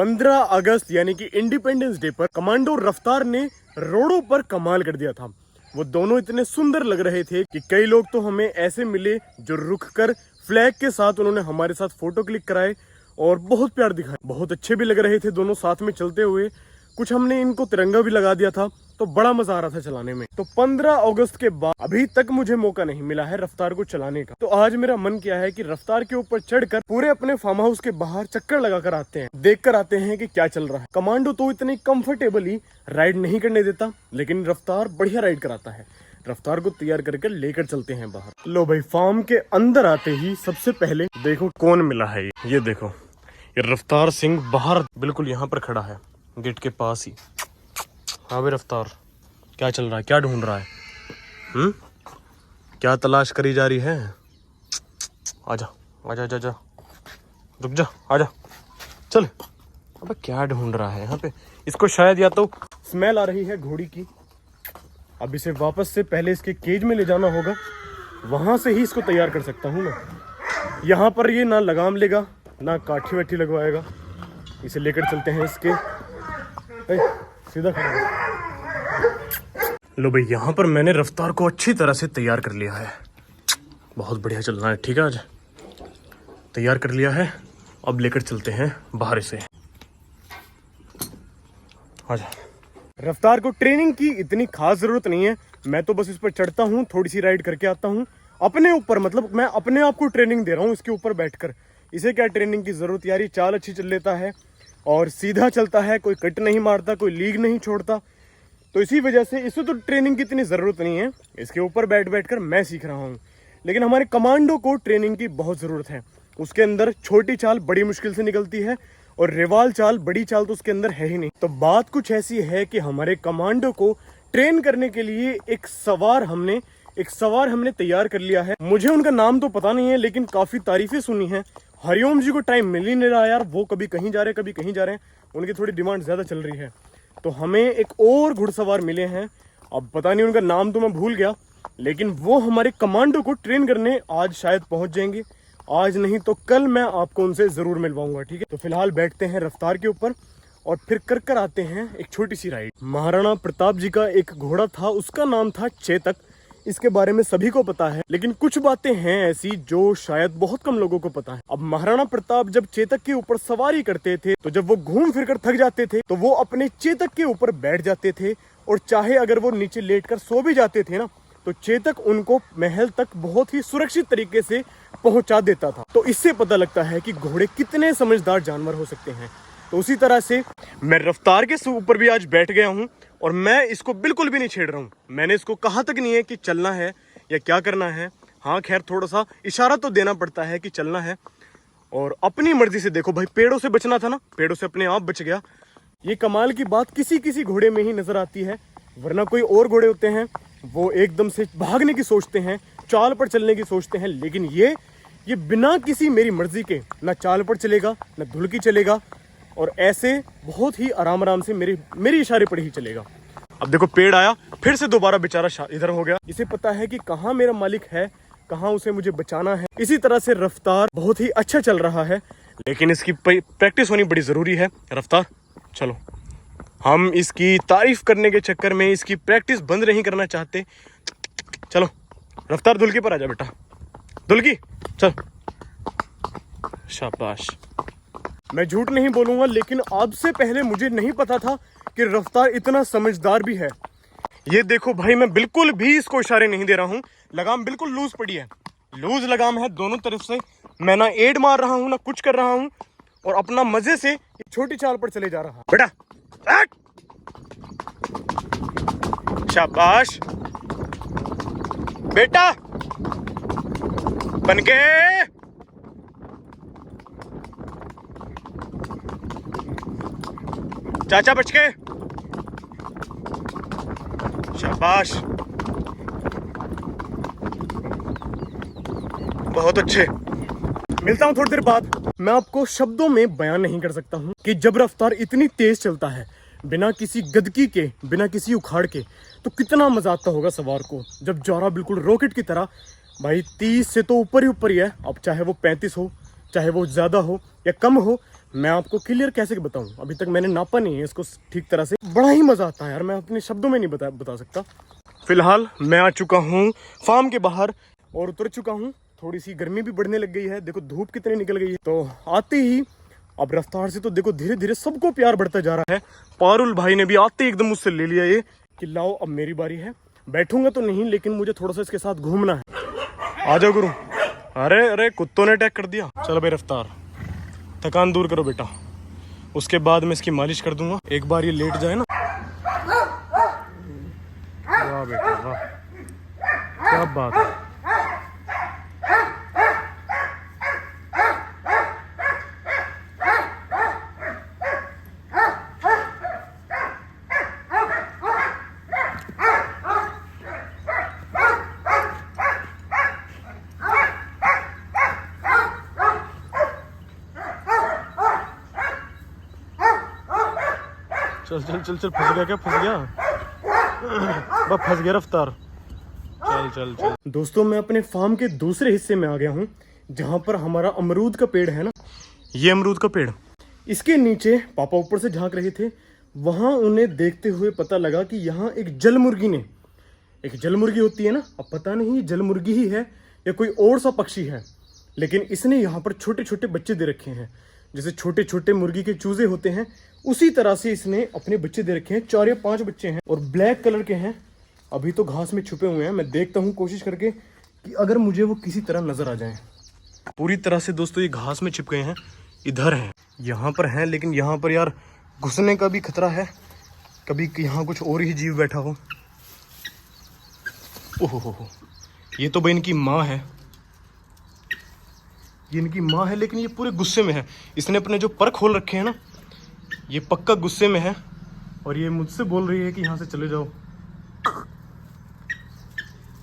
15 अगस्त यानी कि independence day पर कमांडो रफ्तार ने रोडों पर कमाल कर दिया था। वो दोनों इतने सुंदर लग रहे थे कि कई लोग तो हमें ऐसे मिले जो रुक कर फ्लैग के साथ उन्होंने हमारे साथ फोटो क्लिक कराए और बहुत प्यार दिखाया। बहुत अच्छे भी लग रहे थे दोनों साथ में चलते हुए। कुछ हमने इनको तिरंगा भी लगा दिया था तो बड़ा मजा आ रहा था चलाने में। तो 15 अगस्त के बाद अभी तक मुझे मौका नहीं मिला है रफ्तार को चलाने का। तो आज मेरा मन किया है कि रफ्तार के ऊपर चढ़कर पूरे अपने फार्म हाउस के बाहर चक्कर लगा कर आते हैं, देख कर आते हैं कि क्या चल रहा है। कमांडो तो इतनी कंफर्टेबली राइड नहीं करने देता, लेकिन रफ्तार बढ़िया राइड कराता है। रफ्तार को तैयार करके लेकर चलते हैं बाहर। लो भाई, फार्म के अंदर आते ही सबसे पहले देखो कौन मिला है। ये देखो, ये रफ्तार सिंह बाहर बिल्कुल यहाँ पर खड़ा है, गेट के पास ही। हाँ भाई रफ्तार, क्या चल रहा है? क्या ढूंढ रहा है? क्या तलाश करी जा रही है? आजा आजा आजा आजा, रुक जा, आजा, चल। अबे क्या ढूंढ रहा है यहाँ पे? इसको शायद या तो स्मेल आ रही है घोड़ी की। अब इसे वापस से पहले इसके केज में ले जाना होगा, वहां से ही इसको तैयार कर सकता हूँ मैं। यहाँ पर ये ना लगाम लेगा ना काठी वाठी लगवाएगा। इसे लेकर चलते हैं इसके सीधा खड़ा। लो भाई, यहाँ पर मैंने रफ्तार को अच्छी तरह से तैयार कर लिया है। बहुत बढ़िया चलना है, ठीक है। आज तैयार कर लिया है, अब लेकर चलते हैं बाहर इसे। आजा। रफ्तार को ट्रेनिंग की इतनी खास जरूरत नहीं है, मैं तो बस इस पर चढ़ता हूँ, थोड़ी सी राइड करके आता हूँ अपने ऊपर। मतलब मैं अपने आप को ट्रेनिंग दे रहा हूँ इसके ऊपर बैठकर। इसे क्या ट्रेनिंग की जरूरत यार, ये चाल अच्छी चल लेता है और सीधा चलता है, कोई कट नहीं मारता, कोई लीग नहीं छोड़ता। तो इसी वजह से इसे तो ट्रेनिंग की इतनी ज़रूरत नहीं है, इसके ऊपर बैठ कर मैं सीख रहा हूँ। लेकिन हमारे कमांडो को ट्रेनिंग की बहुत ज़रूरत है। उसके अंदर छोटी चाल बड़ी मुश्किल से निकलती है और रिवाल चाल, बड़ी चाल तो उसके अंदर है ही नहीं। तो बात कुछ ऐसी है कि हमारे कमांडो को ट्रेन करने के लिए एक सवार हमने तैयार कर लिया है। मुझे उनका नाम तो पता नहीं है, लेकिन काफ़ी तारीफें सुनी है। हरिओम जी को टाइम मिल ही नहीं रहा यार, वो कभी कहीं जा रहे कभी कहीं जा रहे हैं, उनकी थोड़ी डिमांड ज़्यादा चल रही है। तो हमें एक और घुड़सवार मिले हैं, अब पता नहीं उनका नाम तो मैं भूल गया, लेकिन वो हमारे कमांडो को ट्रेन करने आज शायद पहुंच जाएंगे। आज नहीं तो कल मैं आपको उनसे ज़रूर मिलवाऊंगा, ठीक है। तो फिलहाल बैठते हैं रफ्तार के ऊपर और फिर कर आते हैं एक छोटी सी राइड। महाराणा प्रताप जी का एक घोड़ा था, उसका नाम था चेतक। इसके बारे में सभी को पता है, लेकिन कुछ बातें हैं ऐसी जो शायद बहुत कम लोगों को पता है। अब महाराणा प्रताप जब चेतक के ऊपर सवारी करते थे तो जब वो घूम फिर कर थक जाते थे तो वो अपने चेतक के ऊपर बैठ जाते थे, और चाहे अगर वो नीचे लेटकर सो भी जाते थे ना, तो चेतक उनको महल तक बहुत ही सुरक्षित तरीके से पहुंचा देता था। तो इससे पता लगता है कि घोड़े कितने समझदार जानवर हो सकते हैं। तो उसी तरह से मैं रफ्तार के ऊपर भी आज बैठ गया हूँ और मैं इसको बिल्कुल भी नहीं छेड़ रहा हूँ। मैंने इसको कहा तक नहीं है कि चलना है या क्या करना है। हाँ खैर, थोड़ा सा इशारा तो देना पड़ता है कि चलना है, और अपनी मर्जी से। देखो भाई, पेड़ों से बचना था ना, पेड़ों से अपने आप बच गया। ये कमाल की बात किसी किसी घोड़े में ही नजर आती है, वरना कोई और घोड़े होते हैं वो एकदम से भागने की सोचते हैं, चाल पर चलने की सोचते हैं। लेकिन ये बिना किसी मेरी मर्जी के ना चाल पर चलेगा ना धुलकी चलेगा, और ऐसे बहुत ही आराम से मेरी इशारे पर ही चलेगा। अब देखो, पेड़ आया, फिर से दोबारा बेचारा इधर हो गया। इसे पता है कि कहाँ मेरा मालिक है, कहाँ उसे मुझे बचाना है। इसी तरह से रफ्तार बहुत ही अच्छा चल रहा है, लेकिन इसकी प्रैक्टिस होनी बड़ी जरूरी है। रफ्तार चलो, हम इसकी तारीफ करने के चक्कर में इसकी प्रैक्टिस बंद नहीं करना चाहते। चलो रफ्तार, धुलकी पर आ जा बेटा, धुलकी चल, शाबाश। मैं झूठ नहीं बोलूंगा, लेकिन आपसे पहले मुझे नहीं पता था कि रफ्तार इतना समझदार भी है। ये देखो भाई, मैं बिल्कुल भी इसको इशारे नहीं दे रहा हूँ, लगाम बिल्कुल लूज पड़ी है, लूज लगाम है दोनों तरफ से। मैं ना एड मार रहा हूँ ना कुछ कर रहा हूँ, और अपना मजे से छोटी चाल पर चले जा रहा। बेटा शाबाश बेटा, बनके चाचा, बच के, शाबाश, बहुत अच्छे। मिलता हूं थोड़ी देर बाद। मैं आपको शब्दों में बयान नहीं कर सकता हूं कि जब रफ्तार इतनी तेज चलता है, बिना किसी गदकी के, बिना किसी उखाड़ के, तो कितना मजा आता होगा सवार को। जब जौरा बिल्कुल रॉकेट की तरह, भाई 30 से तो ऊपर ही है। अब चाहे वो 35 हो, चाहे वो ज्यादा हो या कम हो, मैं आपको क्लियर कैसे बताऊं, अभी तक मैंने नापा नहीं है इसको ठीक तरह से। बड़ा ही मजा आता है यार, मैं अपने शब्दों में नहीं बता सकता। फिलहाल मैं आ चुका हूँ फार्म के बाहर और उतर चुका हूँ। थोड़ी सी गर्मी भी बढ़ने लग गई है, देखो धूप कितनी निकल गई है। तो आते ही अब रफ्तार से तो देखो धीरे धीरे सबको प्यार बढ़ता जा रहा है। पारुल भाई ने भी आते एकदम मुझसे ले लिया ये कि लाओ अब मेरी बारी है। बैठूंगा तो नहीं, लेकिन मुझे थोड़ा सा इसके साथ घूमना है। आ जाओ गुरु। अरे अरे कुत्तों ने अटैक कर दिया। चलो भाई रफ्तार, थकान दूर करो बेटा, उसके बाद मैं इसकी मालिश कर दूंगा। एक बार ये लेट जाए ना। वाह बेटा वाह, क्या बात है। चल चल चल चल, फंस गया क्या? फंस गया, बस फंस गया रफ्तार। चल चल चल। दोस्तों मैं अपने फार्म के दूसरे हिस्से में आ गया हूँ, जहाँ पर हमारा अमरूद का पेड़ है ना, ये अमरूद का पेड़। इसके नीचे पापा ऊपर से झांक रहे थे, वहां उन्हें देखते हुए पता लगा कि यहाँ एक जल मुर्गी ने, एक जल मुर्गी होती है ना, अब पता नहीं जल मुर्गी ही है या कोई और सा पक्षी है, लेकिन इसने यहाँ पर छोटे छोटे बच्चे दे रखे हैं। जैसे छोटे छोटे मुर्गी के चूजे होते हैं, उसी तरह से इसने अपने बच्चे दे रखे हैं। 4 या 5 बच्चे हैं और ब्लैक कलर के हैं। अभी तो घास में छुपे हुए हैं, मैं देखता हूँ कोशिश करके कि अगर मुझे वो किसी तरह नजर आ जाए। पूरी तरह से दोस्तों ये घास में छिप गए हैं, इधर हैं, यहाँ पर हैं, लेकिन यहाँ पर यार घुसने का भी खतरा है, कभी यहाँ कुछ और ही जीव बैठा हो। ओहो, ये तो भाई इनकी माँ है, ये इनकी माँ है, लेकिन ये पूरे गुस्से में है। इसने अपने जो पर खोल रखे हैं ना, ये पक्का गुस्से में है और ये मुझसे बोल रही है कि यहाँ से चले जाओ।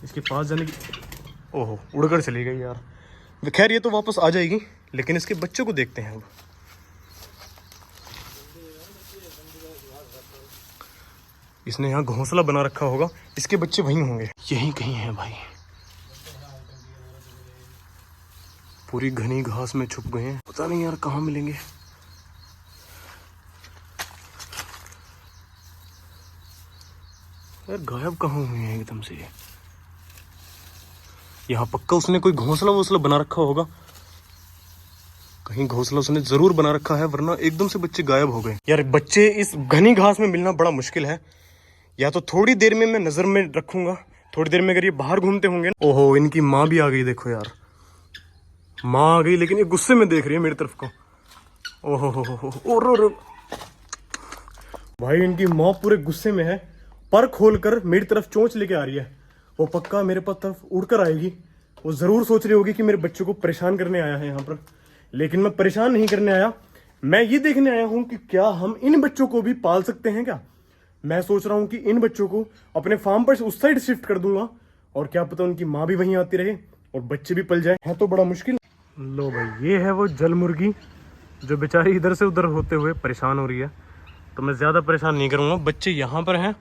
इसके पास जाने की, ओहो उड़कर चली गई यार। खैर ये तो वापस आ जाएगी, लेकिन इसके बच्चों को देखते हैं अब। इसने यहाँ घोंसला बना रखा होगा, इसके बच्चे वहीं होंगे, यहीं कहीं हैं भाई। पूरी घनी घास में छुप गए हैं, पता नहीं यार कहाँ मिलेंगे। यार गायब कहाँ हुए हैं एकदम से। यहाँ पक्का उसने कोई घोंसला वोंसला बना रखा होगा, कहीं घोंसला उसने जरूर बना रखा है, वरना एकदम से बच्चे गायब हो गए। यार बच्चे इस घनी घास में मिलना बड़ा मुश्किल है। या तो थोड़ी देर में मैं नजर में रखूंगा, थोड़ी देर में अगर ये बाहर घूमते होंगे। ओहो इनकी माँ भी आ गई, देखो यार माँ आ गई, लेकिन ये गुस्से में देख रही है मेरी तरफ को। ओहो भाई इनकी माँ पूरे गुस्से में है, पर खोलकर मेरी तरफ चोंच लेके आ रही है। वो पक्का मेरे पास तरफ उड़कर आएगी। वो जरूर सोच रही होगी कि मेरे बच्चों को परेशान करने आया है यहाँ पर, लेकिन मैं परेशान नहीं करने आया। मैं ये देखने आया हूँ कि क्या हम इन बच्चों को भी पाल सकते हैं क्या। मैं सोच रहा हूँ कि इन बच्चों को अपने फार्म पर उस साइड शिफ्ट कर दूंगा, और क्या पता उनकी माँ भी वहीं आती रहे और बच्चे भी पल जाए। है तो बड़ा मुश्किल। लो भाई ये है वो जल मुर्गी जो बेचारी इधर से उधर होते हुए परेशान हो रही है। तो मैं ज़्यादा परेशान नहीं करूँगा, बच्चे यहाँ पर हैं,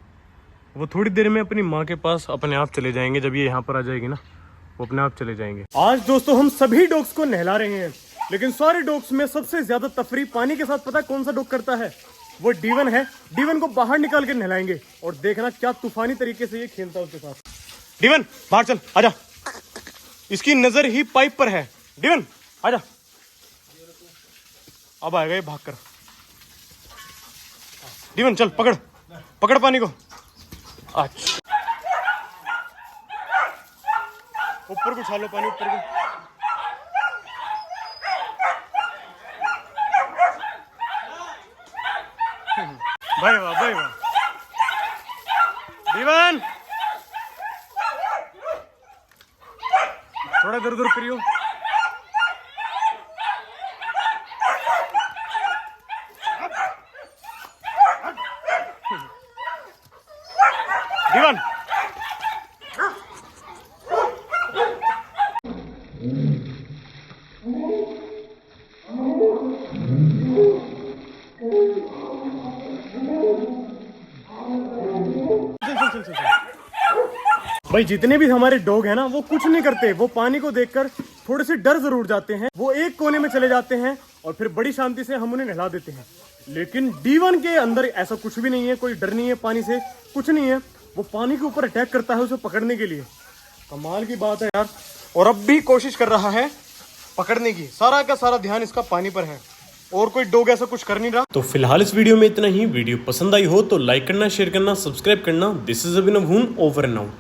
वो थोड़ी देर में अपनी माँ के पास अपने आप चले जाएंगे। जब ये यहाँ पर आ जाएगी ना, वो अपने आप चले जाएंगे। आज दोस्तों हम सभी डॉग्स को नहला रहे हैं, लेकिन सारे डॉग्स में सबसे ज्यादा तफरी पानी के साथ पता कौन सा डॉग करता है? वो डीवन है। डीवन को बाहर निकाल के नहलाएंगे और देखना क्या तूफानी तरीके से ये खेलता है उसके साथ। डीवन बाहर चल, आजा, इसकी नजर ही पाइप पर है। डीवन आजा, अब आएगा ये भागकर। डीवन चल, पकड़ पकड़ पानी को। अच्छा ऊपर को उछालो पानी, ऊपर को। भाई वाह भाई वाह। दीवान थोड़ा इधर उधर करियो। दीवान भाई जितने भी हमारे डॉग हैं ना, वो कुछ नहीं करते। वो पानी को देखकर थोड़े से डर जरूर जाते हैं, वो एक कोने में चले जाते हैं और फिर बड़ी शांति से हम उन्हें नहला देते हैं। लेकिन D1 के अंदर ऐसा कुछ भी नहीं है, कोई डर नहीं है पानी से, कुछ नहीं है। वो पानी के ऊपर अटैक करता है उसे पकड़ने के लिए। कमाल की बात है यार। और अब भी कोशिश कर रहा है पकड़ने की। सारा का सारा ध्यान इसका पानी पर है और कोई डॉग ऐसा कुछ कर नहीं रहा। तो फिलहाल इस वीडियो में इतना ही। वीडियो पसंद आई हो तो लाइक करना, शेयर करना, सब्सक्राइब करना। दिस इज अभिनव हून, ओवर एंड आउट।